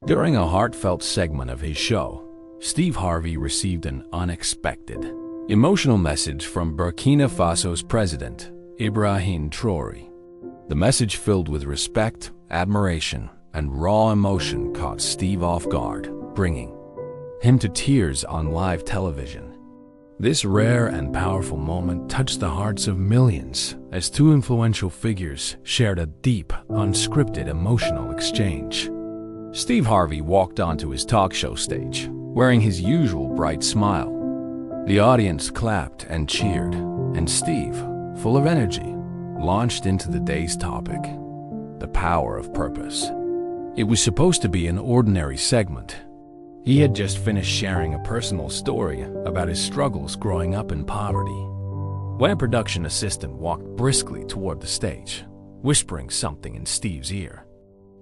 During a heartfelt segment of his show, Steve Harvey received an unexpected, emotional message from Burkina Faso's President, Ibrahim Traoré. The message, filled with respect, admiration, and raw emotion, caught Steve off guard, bringing him to tears on live television. This rare and powerful moment touched the hearts of millions as two influential figures shared a deep, unscripted emotional exchange. Steve Harvey walked onto his talk show stage, wearing his usual bright smile. The audience clapped and cheered, and Steve, full of energy, launched into the day's topic: the power of purpose. It was supposed to be an ordinary segment. He had just finished sharing a personal story about his struggles growing up in poverty, when a production assistant walked briskly toward the stage, whispering something in Steve's ear.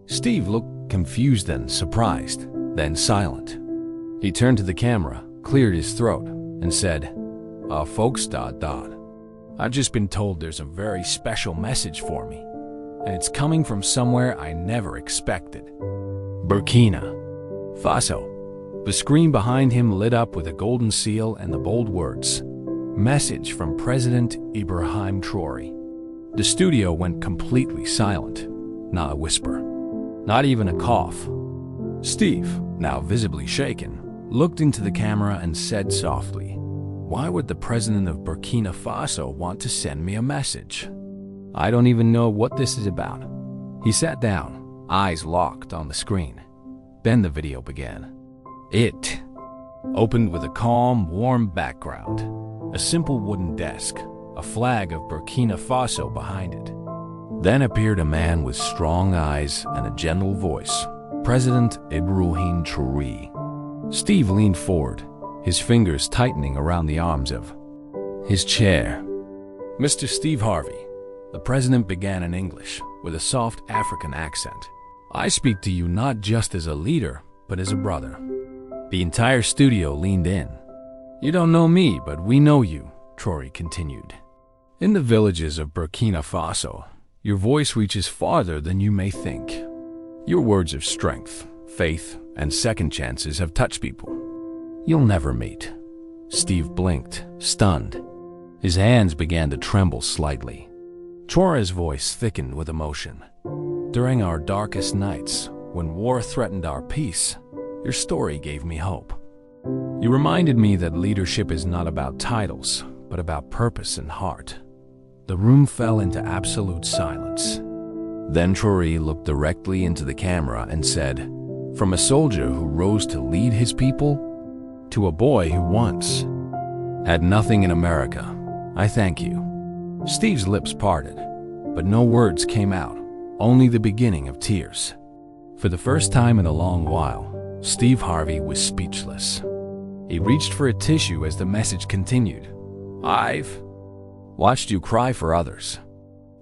Steve looked confused and surprised, then silent. He turned to the camera, cleared his throat, and said, Folks, I've just been told there's a very special message for me, and it's coming from somewhere I never expected. Burkina Faso. The screen behind him lit up with a golden seal and the bold words, "Message from President Ibrahim Traoré." The studio went completely silent. Not a whisper, not even a cough. Steve, now visibly shaken, looked into the camera and said softly, "Why would the president of Burkina Faso want to send me a message? I don't even know what this is about." He sat down, eyes locked on the screen. Then the video began. It opened with a calm, warm background, a simple wooden desk, a flag of Burkina Faso behind it. Then appeared a man with strong eyes and a gentle voice, President Ibrahim Traoré. Steve leaned forward, his fingers tightening around the arms of his chair. "Mr. Steve Harvey," the president began in English with a soft African accent, "I speak to you not just as a leader, but as a brother." The entire studio leaned in. "You don't know me, but we know you," Traoré continued. "In the villages of Burkina Faso, your voice reaches farther than you may think. Your words of strength, faith, and second chances have touched people you'll never meet." Steve blinked, stunned. His hands began to tremble slightly. Traoré's voice thickened with emotion. "During our darkest nights, when war threatened our peace, your story gave me hope. You reminded me that leadership is not about titles, but about purpose and heart." The room fell into absolute silence. Then Traoré looked directly into the camera and said, "From a soldier who rose to lead his people, to a boy who once had nothing in America, I thank you." Steve's lips parted, but no words came out, only the beginning of tears. For the first time in a long while, Steve Harvey was speechless. He reached for a tissue as the message continued. "I've watched you cry for others,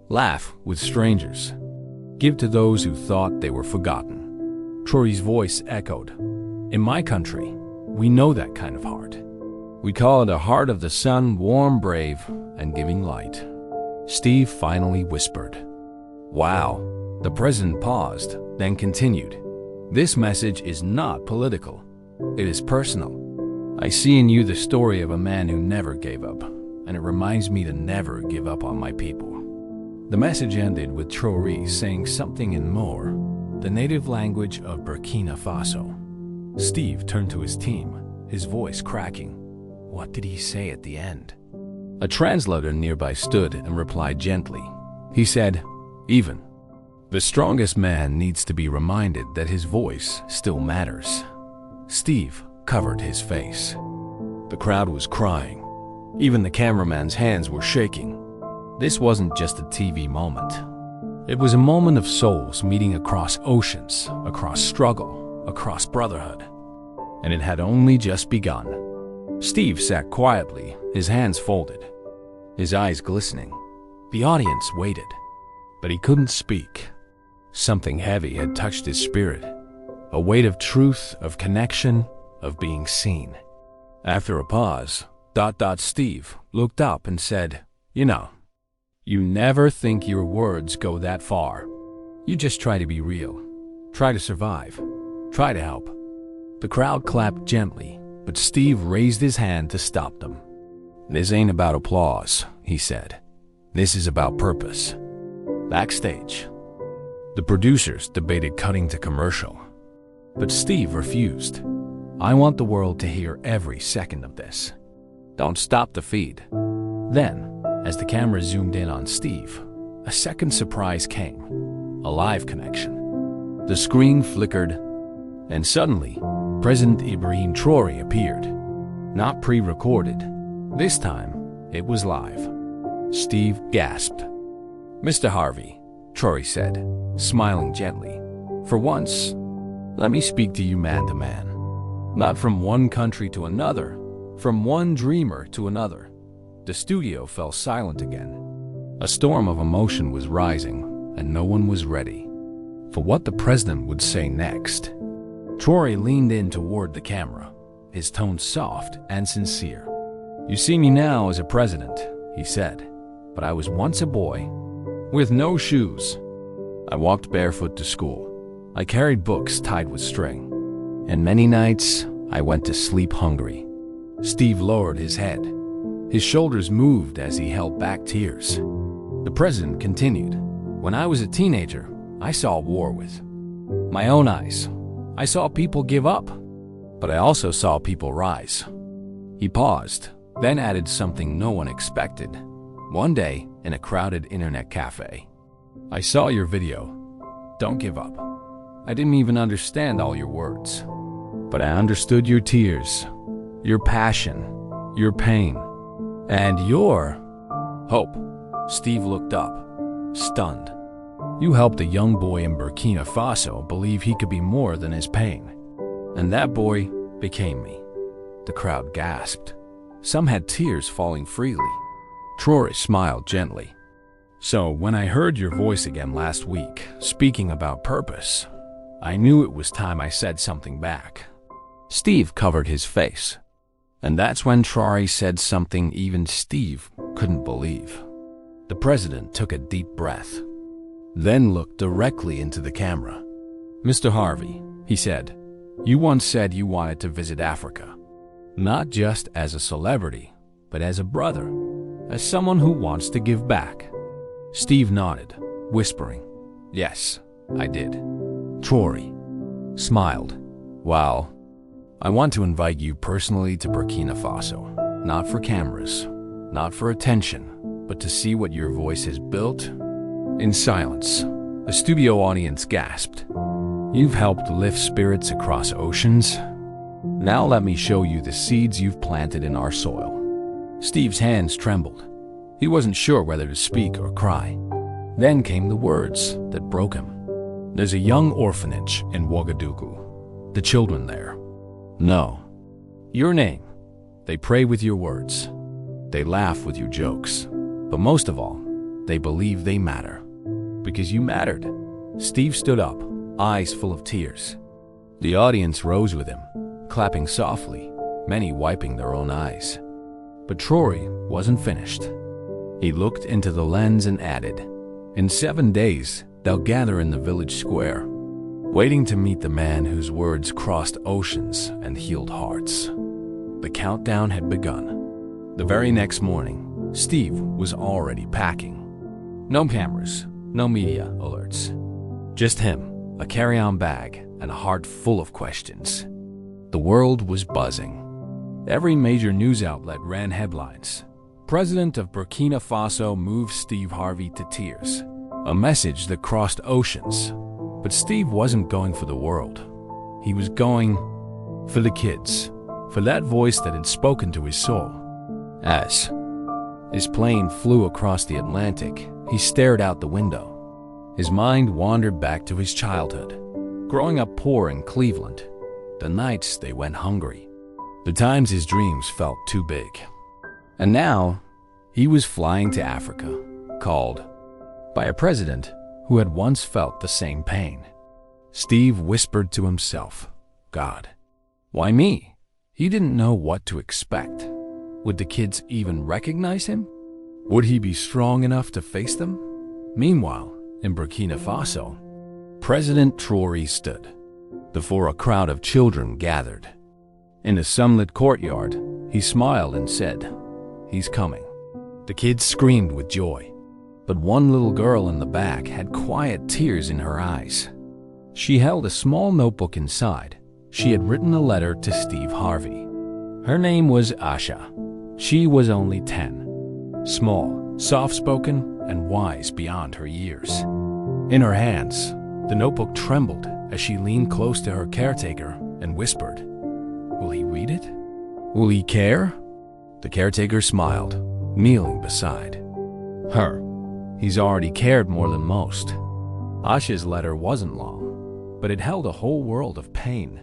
laugh with strangers, give to those who thought they were forgotten." Traoré's voice echoed. "In my country, we know that kind of heart. We call it a heart of the sun, warm, brave, and giving light." Steve finally whispered, "Wow." The president paused, then continued, "This message is not political. It is personal. I see in you the story of a man who never gave up, and it reminds me to never give up on my people." The message ended with Traoré saying something in Moor, the native language of Burkina Faso. Steve turned to his team, his voice cracking. What did he say at the end? A translator nearby stood and replied gently. He said, "Even the strongest man needs to be reminded that his voice still matters." Steve covered his face. The crowd was crying. Even the cameraman's hands were shaking. This wasn't just a TV moment. It was a moment of souls meeting across oceans, across struggle, across brotherhood. And it had only just begun. Steve sat quietly, his hands folded, his eyes glistening. The audience waited, but he couldn't speak. Something heavy had touched his spirit, a weight of truth, of connection, of being seen. After a pause, Steve looked up and said, You never think your words go that far. You just try to be real, try to survive, Try to help." The crowd clapped gently, but Steve raised his hand to stop them. "This ain't about applause," he said. "This is about purpose." Backstage, the producers debated cutting to commercial, but Steve refused. "I want the world to hear every second of this. Don't stop the feed." Then, as the camera zoomed in on Steve, a second surprise came, a live connection. The screen flickered, and suddenly, President Ibrahim Traoré appeared. Not pre-recorded. This time, it was live. Steve gasped. "Mr. Harvey," Traoré said, smiling gently, "for once, let me speak to you man to man. Not from one country to another, from one dreamer to another." The studio fell silent again. A storm of emotion was rising, and no one was ready for what the president would say next. Traoré leaned in toward the camera, his tone soft and sincere. "You see me now as a president," he said, "but I was once a boy, with no shoes. I walked barefoot to school. I carried books tied with string. And many nights, I went to sleep hungry." Steve lowered his head. His shoulders moved as he held back tears. The president continued, "When I was a teenager, I saw war with my own eyes. I saw people give up, but I also saw people rise." He paused, then added something no one expected. "One day, in a crowded internet cafe, I saw your video. Don't give up. I didn't even understand all your words, but I understood your tears, your passion, your pain, and your hope." Steve looked up, stunned. "You helped a young boy in Burkina Faso believe he could be more than his pain. And that boy became me." The crowd gasped. Some had tears falling freely. Traoré smiled gently. "So when I heard your voice again last week, speaking about purpose, I knew it was time I said something back." Steve covered his face. And that's when Traoré said something even Steve couldn't believe. The president took a deep breath, then looked directly into the camera. "Mr. Harvey," he said, "you once said you wanted to visit Africa, not just as a celebrity, but as a brother, as someone who wants to give back." Steve nodded, whispering, "Yes, I did." Traoré smiled. "Well, I want to invite you personally to Burkina Faso, not for cameras, not for attention, but to see what your voice has built." In silence, the studio audience gasped. "You've helped lift spirits across oceans. Now let me show you the seeds you've planted in our soil." Steve's hands trembled. He wasn't sure whether to speak or cry. Then came the words that broke him. "There's a young orphanage in Ouagadougou. The children there know your name. They pray with your words. They laugh with your jokes. But most of all, they believe they matter. Because you mattered." Steve stood up, eyes full of tears. The audience rose with him, clapping softly, many wiping their own eyes. But Traoré wasn't finished. He looked into the lens and added, "In 7 days, they'll gather in the village square, waiting to meet the man whose words crossed oceans and healed hearts." The countdown had begun. The very next morning, Steve was already packing. No cameras, no media alerts. Just him, a carry-on bag, and a heart full of questions. The world was buzzing. Every major news outlet ran headlines. "President of Burkina Faso moves Steve Harvey to tears." A message that crossed oceans. But Steve wasn't going for the world. He was going for the kids, for that voice that had spoken to his soul. As his plane flew across the Atlantic, he stared out the window. His mind wandered back to his childhood, growing up poor in Cleveland, the nights they went hungry, the times his dreams felt too big. And now, he was flying to Africa, called by a president who had once felt the same pain. Steve whispered to himself, "God, why me?" He didn't know what to expect. Would the kids even recognize him? Would he be strong enough to face them? Meanwhile, in Burkina Faso, President Traoré stood, before a crowd of children gathered. In the sunlit courtyard, he smiled and said, "He's coming." The kids screamed with joy, but one little girl in the back had quiet tears in her eyes. She held a small notebook inside. She had written a letter to Steve Harvey. Her name was Asha. She was only 10, small, soft-spoken, and wise beyond her years. In her hands, the notebook trembled as she leaned close to her caretaker and whispered, "Will he read it? Will he care?" The caretaker smiled, kneeling beside her. He's already cared more than most. Asha's letter wasn't long, but it held a whole world of pain.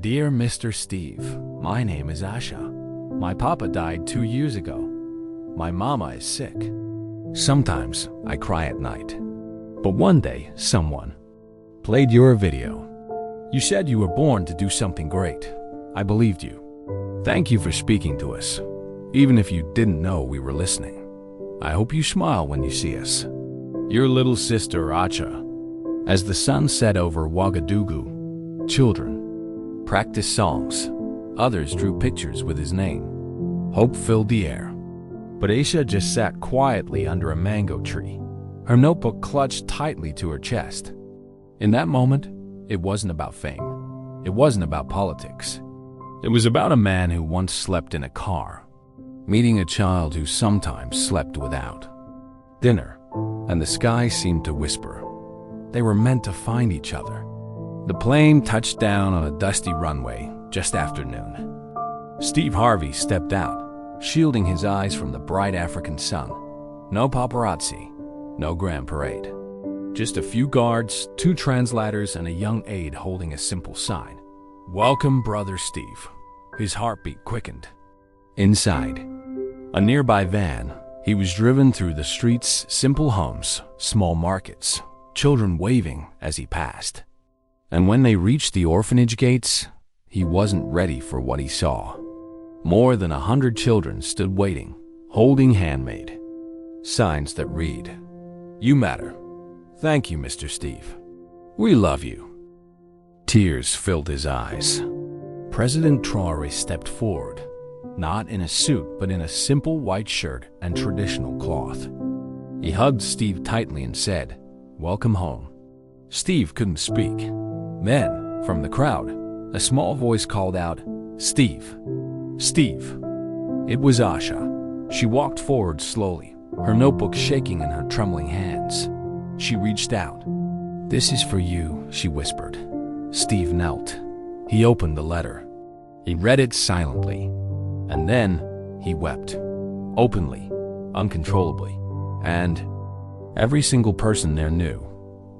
"Dear Mr. Steve, my name is Asha. My papa died 2 years ago. My mama is sick. Sometimes I cry at night. But one day, someone played your video. You said you were born to do something great. I believed you. Thank you for speaking to us, even if you didn't know we were listening. I hope you smile when you see us. Your little sister, Acha." As the sun set over Ouagadougou, children practiced songs. Others drew pictures with his name. Hope filled the air. But Aisha just sat quietly under a mango tree, her notebook clutched tightly to her chest. In that moment, it wasn't about fame. It wasn't about politics. It was about a man who once slept in a car, meeting a child who sometimes slept without dinner, and the sky seemed to whisper. They were meant to find each other. The plane touched down on a dusty runway just after noon. Steve Harvey stepped out, shielding his eyes from the bright African sun. No paparazzi, no grand parade. Just a few guards, 2 translators, and a young aide holding a simple sign. "Welcome, Brother Steve." His heartbeat quickened. Inside a nearby van, he was driven through the streets, simple homes, small markets, children waving as he passed. And when they reached the orphanage gates, he wasn't ready for what he saw. More than 100 children stood waiting, holding handmade signs that read, "You matter. Thank you, Mr. Steve. We love you." Tears filled his eyes. President Traore stepped forward, not in a suit but in a simple white shirt and traditional cloth. He hugged Steve tightly and said, "Welcome home." Steve couldn't speak. Then, from the crowd, a small voice called out, "Steve! Steve!" It was Asha. She walked forward slowly, her notebook shaking in her trembling hands. She reached out. "This is for you," she whispered. Steve knelt. He opened the letter. He read it silently, and then he wept, openly, uncontrollably. And every single person there knew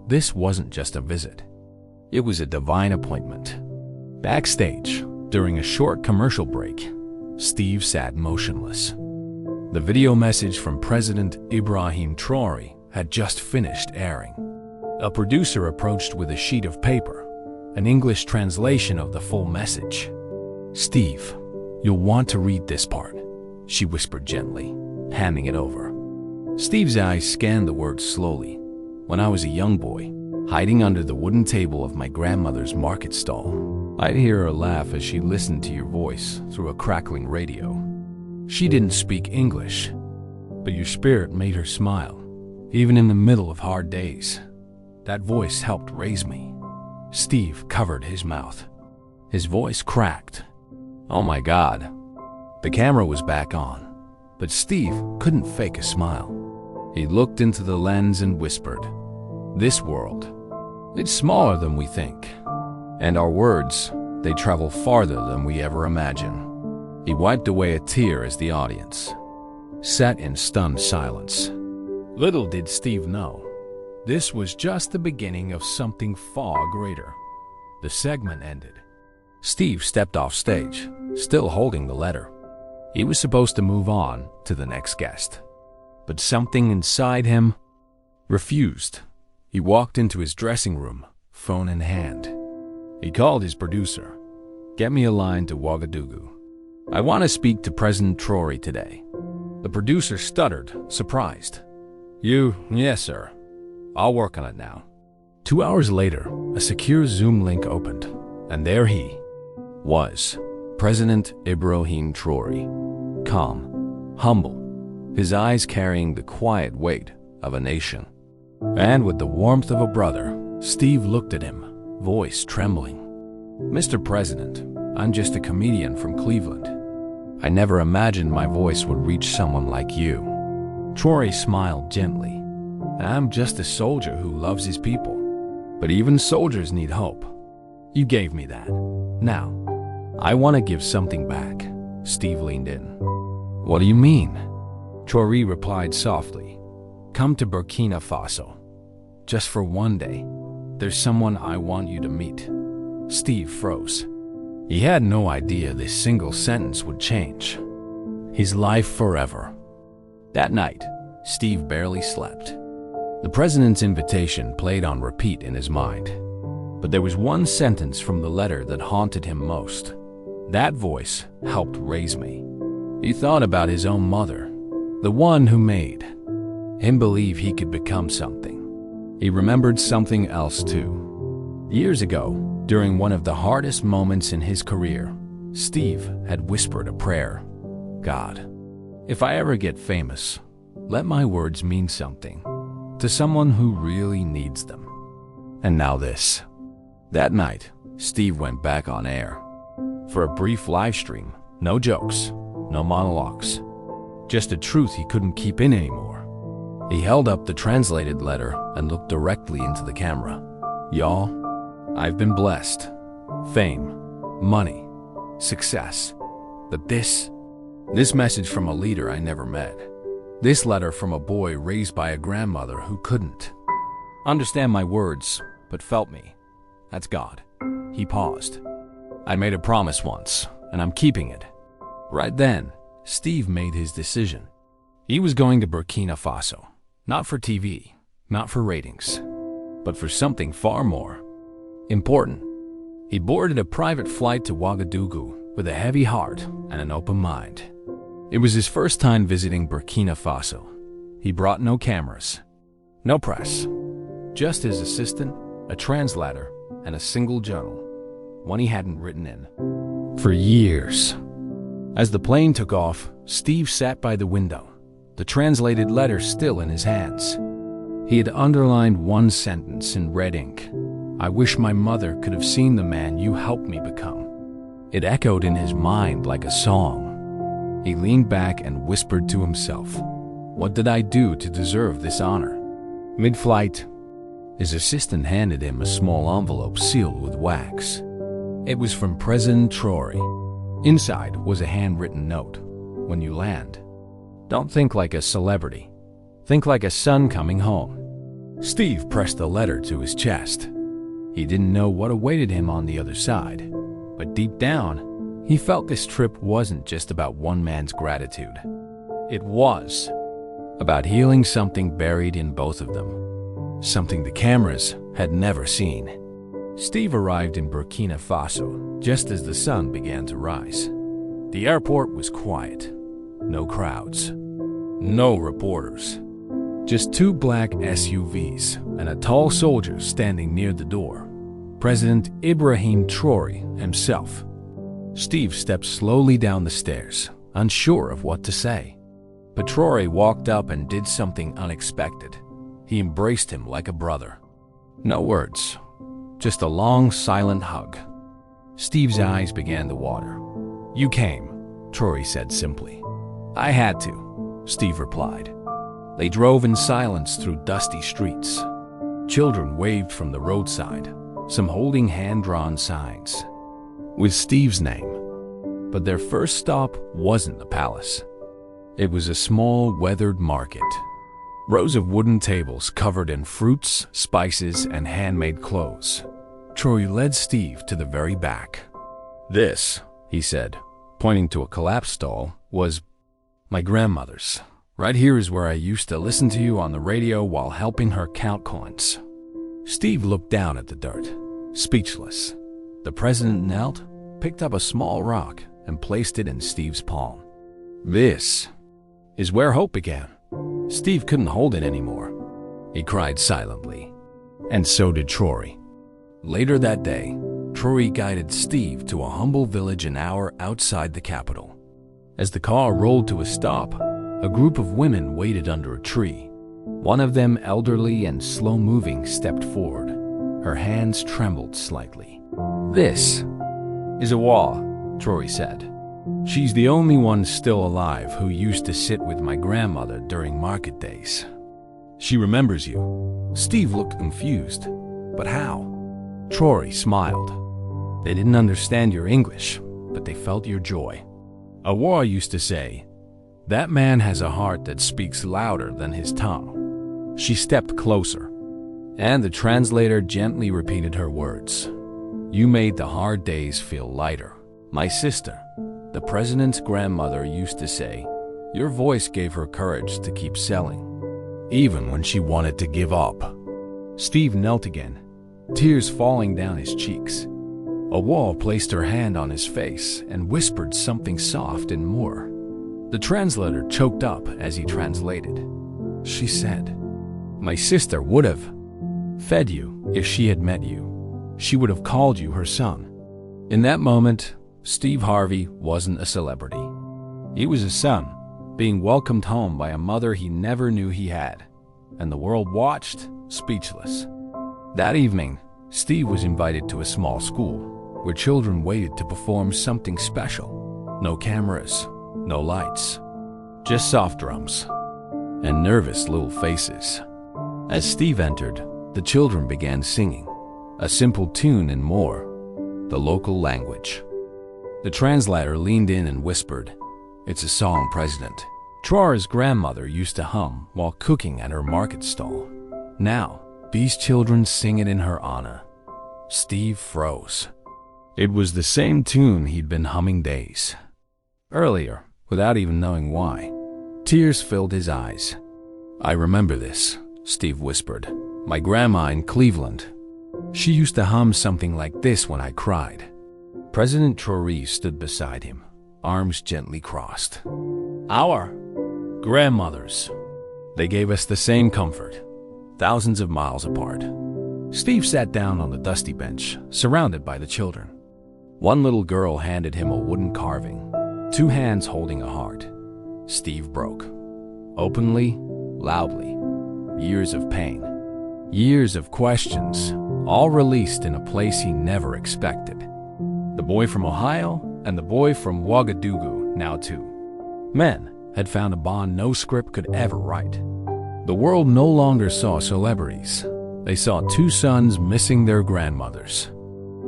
this wasn't just a visit. It was a divine appointment. Backstage, during a short commercial break, Steve sat motionless. The video message from President Ibrahim Traoré had just finished airing. A producer approached with a sheet of paper, an English translation of the full message. "Steve, you'll want to read this part," she whispered gently, handing it over. Steve's eyes scanned the words slowly. "When I was a young boy, hiding under the wooden table of my grandmother's market stall, I'd hear her laugh as she listened to your voice through a crackling radio. She didn't speak English, but your spirit made her smile, even in the middle of hard days. That voice helped raise me." Steve covered his mouth. His voice cracked. Oh my God. The camera was back on, but Steve couldn't fake a smile. He looked into the lens and whispered, "This world, it's smaller than we think. And our words, they travel farther than we ever imagine." He wiped away a tear as the audience sat in stunned silence. Little did Steve know, this was just the beginning of something far greater. The segment ended. Steve stepped off stage, still holding the letter. He was supposed to move on to the next guest, but something inside him refused. He walked into his dressing room, phone in hand. He called his producer. "Get me a line to Ouagadougou. I want to speak to President Traoré today." The producer stuttered, surprised. Yes, sir. I'll work on it now." 2 hours later, a secure Zoom link opened, and there he was, President Ibrahim Traoré, calm, humble, his eyes carrying the quiet weight of a nation. And with the warmth of a brother, Steve looked at him, voice trembling. "Mr. President, I'm just a comedian from Cleveland. I never imagined my voice would reach someone like you." Traoré smiled gently. "I'm just a soldier who loves his people. But even soldiers need hope. You gave me that. Now, I want to give something back." Steve leaned in. "What do you mean?" Traoré replied softly. "Come to Burkina Faso. Just for one day. There's someone I want you to meet." Steve froze. He had no idea this single sentence would change his life forever. That night, Steve barely slept. The president's invitation played on repeat in his mind. But there was one sentence from the letter that haunted him most. "That voice helped raise me." He thought about his own mother, the one who made him believe he could become something. He remembered something else too. Years ago, during one of the hardest moments in his career, Steve had whispered a prayer. "God, if I ever get famous, let my words mean something to someone who really needs them." And now this. That night, Steve went back on air. For a brief live stream, no jokes, no monologues, just a truth he couldn't keep in anymore. He held up the translated letter and looked directly into the camera. "Y'all, I've been blessed. Fame, money, success. But this message from a leader I never met. This letter from a boy raised by a grandmother who couldn't understand my words, but felt me. That's God." He paused. "I made a promise once, and I'm keeping it." Right then, Steve made his decision. He was going to Burkina Faso, not for TV, not for ratings, but for something far more important. He boarded a private flight to Ouagadougou with a heavy heart and an open mind. It was his first time visiting Burkina Faso. He brought no cameras, no press, just his assistant, a translator, and a single journal, one he hadn't written in for years. As the plane took off, Steve sat by the window, the translated letter still in his hands. He had underlined one sentence in red ink. "I wish my mother could have seen the man you helped me become." It echoed in his mind like a song. He leaned back and whispered to himself, "What did I do to deserve this honor?" Mid-flight, his assistant handed him a small envelope sealed with wax. It was from President Traoré. Inside was a handwritten note. "When you land, don't think like a celebrity. Think like a son coming home." Steve pressed the letter to his chest. He didn't know what awaited him on the other side, but deep down, he felt this trip wasn't just about one man's gratitude. It was about healing something buried in both of them, something the cameras had never seen. Steve arrived in Burkina Faso just as the sun began to rise. The airport was quiet. No crowds. No reporters. Just two black SUVs and a tall soldier standing near the door. President Ibrahim Traoré himself. Steve stepped slowly down the stairs, unsure of what to say. But Traoré walked up and did something unexpected. He embraced him like a brother. No words, just a long, silent hug. Steve's eyes began to water. "You came," Traoré said simply. "I had to," Steve replied. They drove in silence through dusty streets. Children waved from the roadside, some holding hand-drawn signs with Steve's name. But their first stop wasn't the palace. It was a small, weathered market. Rows of wooden tables covered in fruits, spices, and handmade clothes. Traoré led Steve to the very back. "This," he said, pointing to a collapsed stall, "was my grandmother's. Right here is where I used to listen to you on the radio while helping her count coins." Steve looked down at the dirt, speechless. The president knelt, picked up a small rock, and placed it in Steve's palm. "This is where hope began." Steve couldn't hold it anymore. He cried silently. and so did Traore. Later that day, Traore guided Steve to a humble village an hour outside the capital. As the car rolled to a stop, a group of women waited under a tree. One of them, elderly and slow-moving, stepped forward. Her hands trembled slightly. "This is Awa," Traore said. "She's the only one still alive who used to sit with my grandmother during market days. She remembers you." Steve looked confused. "But how?" Traore smiled. "They didn't understand your English, but they felt your joy. Awa used to say, 'That man has a heart that speaks louder than his tongue.'" She stepped closer, and the translator gently repeated her words. "You made the hard days feel lighter. My sister, the president's grandmother, used to say, your voice gave her courage to keep selling, even when she wanted to give up." Steve knelt again, tears falling down his cheeks. Awa placed her hand on his face and whispered something soft and more. The translator choked up as he translated. She said, "My sister would have fed you if she had met you. She would have called you her son." In that moment, Steve Harvey wasn't a celebrity. He was a son, being welcomed home by a mother he never knew he had, and the world watched, speechless. That evening, Steve was invited to a small school, where children waited to perform something special. No cameras, no lights, just soft drums and nervous little faces. As Steve entered, the children began singing, a simple tune in Moor, the local language. The translator leaned in and whispered, "It's a song, President, Traore's grandmother used to hum while cooking at her market stall. Now, these children sing it in her honor." Steve froze. It was the same tune he'd been humming days earlier, without even knowing why. Tears filled his eyes. "I remember this," Steve whispered. "My grandma in Cleveland. She used to hum something like this when I cried." President Traoré stood beside him, arms gently crossed. "Our grandmothers. They gave us the same comfort, thousands of miles apart." Steve sat down on the dusty bench, surrounded by the children. One little girl handed him a wooden carving, two hands holding a heart. Steve broke. Openly, loudly. Years of pain, years of questions, all released in a place he never expected. The boy from Ohio and the boy from Ouagadougou, now two men, had found a bond no script could ever write. The world no longer saw celebrities. They saw two sons missing their grandmothers.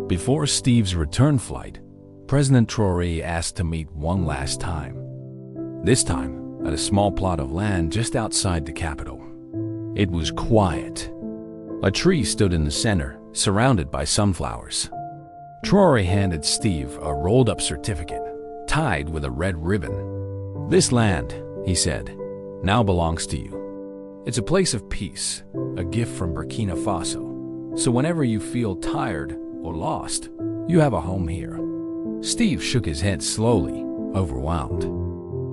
Before Steve's return flight, President Traoré asked to meet one last time. This time, at a small plot of land just outside the capital. It was quiet. A tree stood in the center, surrounded by sunflowers. Traoré handed Steve a rolled-up certificate, tied with a red ribbon. "This land," he said, "now belongs to you. It's a place of peace, a gift from Burkina Faso. So whenever you feel tired or lost, you have a home here." Steve shook his head slowly, overwhelmed.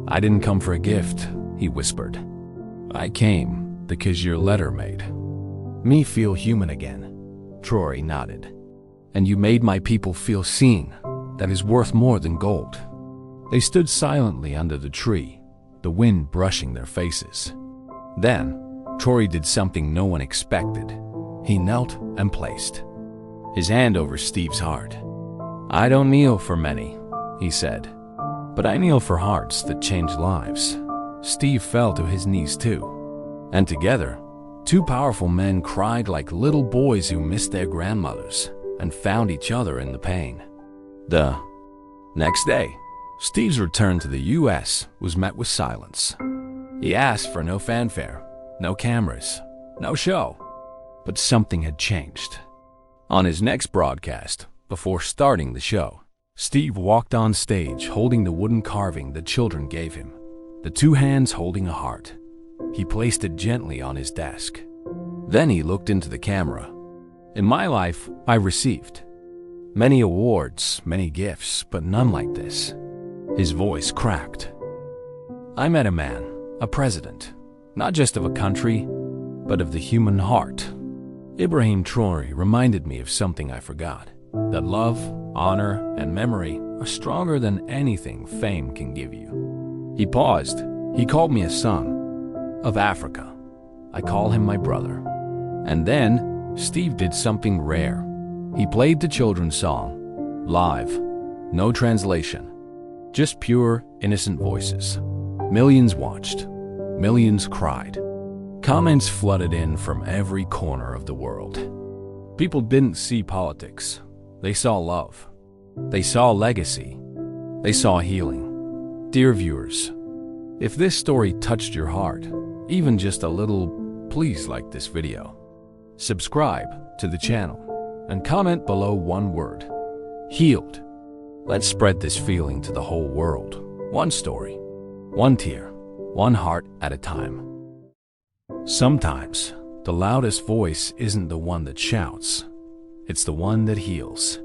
"I didn't come for a gift," he whispered. "I came because your letter made me feel human again." Traoré nodded. "And you made my people feel seen. That is worth more than gold." They stood silently under the tree, the wind brushing their faces. Then, Traoré did something no one expected. He knelt and placed his hand over Steve's heart. "I don't kneel for many," he said, "but I kneel for hearts that change lives." Steve fell to his knees too. And together, two powerful men cried like little boys who missed their grandmothers and found each other in the pain. The next day, Steve's return to the U.S. was met with silence. He asked for no fanfare, no cameras, no show. But something had changed. On his next broadcast, before starting the show, Steve walked on stage holding the wooden carving the children gave him, the two hands holding a heart. He placed it gently on his desk. Then he looked into the camera. "In my life, I received many awards, many gifts, but none like this." His voice cracked. "I met a man, a president, not just of a country, but of the human heart. Ibrahim Traoré reminded me of something I forgot, that love, honor, and memory are stronger than anything fame can give you. He paused. He called me a son of Africa. I call him my brother. And then Steve did something rare. He played the children's song, live, no translation, just pure, innocent voices. Millions watched, millions cried. Comments flooded in from every corner of the world. People didn't see politics. They saw love. They saw legacy. They saw healing. Dear viewers, if this story touched your heart, even just a little, please like this video. Subscribe to the channel and comment below one word: healed. Let's spread this feeling to the whole world. One story, one tear, one heart at a time. Sometimes, the loudest voice isn't the one that shouts, it's the one that heals.